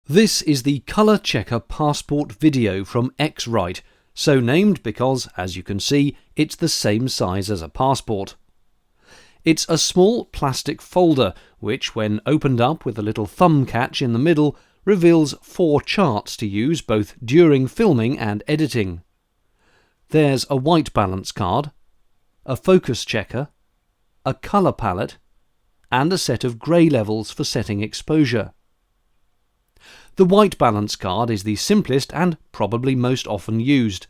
This is the Color Checker Passport video from X-Rite, so named because, as you can see, it's the same size as a passport. It's a small plastic folder which, when opened up with a little thumb catch in the middle, reveals 4 charts to use both during filming and editing. There's a white balance card, a focus checker, a colour palette, and a set of grey levels for setting exposure. The white balance card is the simplest and probably most often used.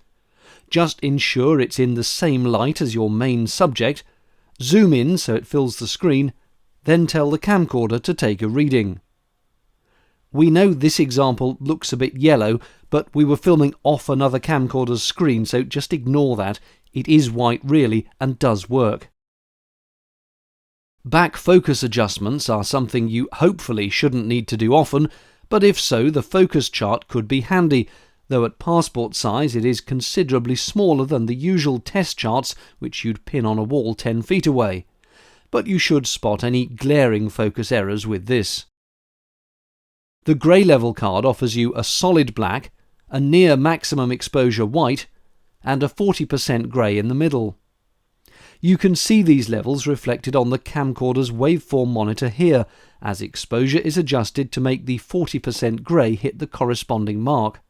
Just ensure it's in the same light as your main subject, zoom in so it fills the screen, then tell the camcorder to take a reading. We know this example looks a bit yellow, but we were filming off another camcorder's screen, so just ignore that. It is white really and does work. Back focus adjustments are something you hopefully shouldn't need to do often, but if so, the focus chart could be handy, though at passport size it is considerably smaller than the usual test charts which you'd pin on a wall 10 feet away. But you should spot any glaring focus errors with this. The grey level card offers you a solid black, a near maximum exposure white, and a 40% grey in the middle. You can see these levels reflected on the camcorder's waveform monitor here, as exposure is adjusted to make the 40% grey hit the corresponding mark.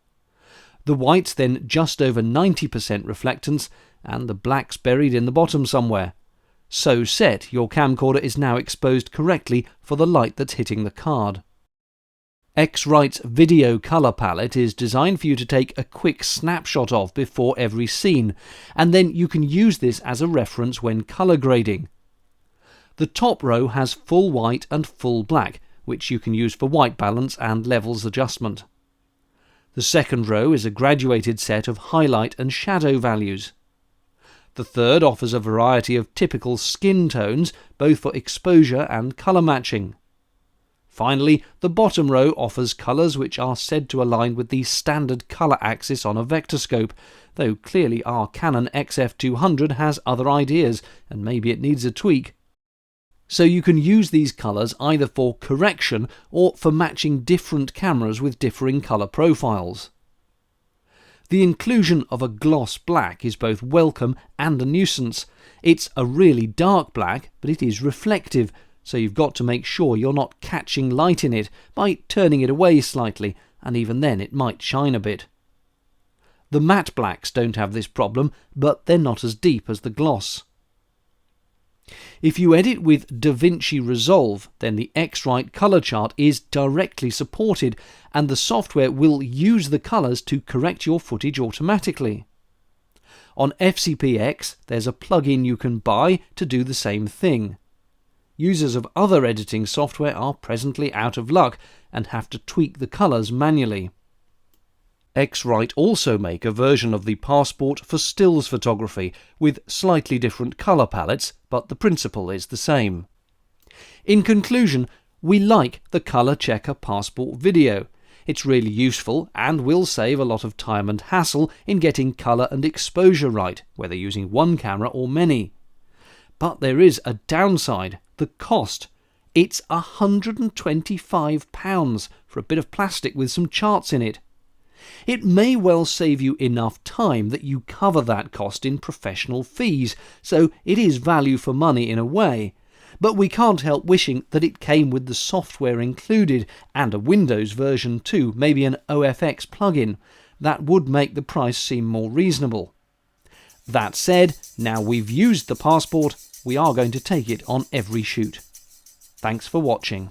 The white's then just over 90% reflectance, and the black's buried in the bottom somewhere. So set, your camcorder is now exposed correctly for the light that's hitting the card. X-Rite's video colour palette is designed for you to take a quick snapshot of before every scene, and then you can use this as a reference when colour grading. The top row has full white and full black, which you can use for white balance and levels adjustment. The second row is a graduated set of highlight and shadow values. The third offers a variety of typical skin tones, both for exposure and colour matching. Finally, the bottom row offers colours which are said to align with the standard colour axis on a vectorscope, though clearly our Canon XF200 has other ideas, and maybe it needs a tweak. So you can use these colours either for correction or for matching different cameras with differing colour profiles. The inclusion of a gloss black is both welcome and a nuisance. It's a really dark black, but it is reflective, so you've got to make sure you're not catching light in it by turning it away slightly, and even then it might shine a bit. The matte blacks don't have this problem, but they're not as deep as the gloss. If you edit with DaVinci Resolve, then the X-Rite color chart is directly supported, and the software will use the colours to correct your footage automatically. On FCPX, there's a plugin you can buy to do the same thing. Users of other editing software are presently out of luck and have to tweak the colours manually. X-Rite also make a version of the Passport for stills photography with slightly different colour palettes, but the principle is the same. In conclusion, we like the Color Checker Passport video. It's really useful and will save a lot of time and hassle in getting colour and exposure right, whether using one camera or many. But there is a downside. The cost. It's £125 for a bit of plastic with some charts in it. It may well save you enough time that you cover that cost in professional fees, so it is value for money in a way. But we can't help wishing that it came with the software included, and a Windows version too, maybe an OFX plugin. That would make the price seem more reasonable. That said, now we've used the Passport, we are going to take it on every shoot. Thanks for watching.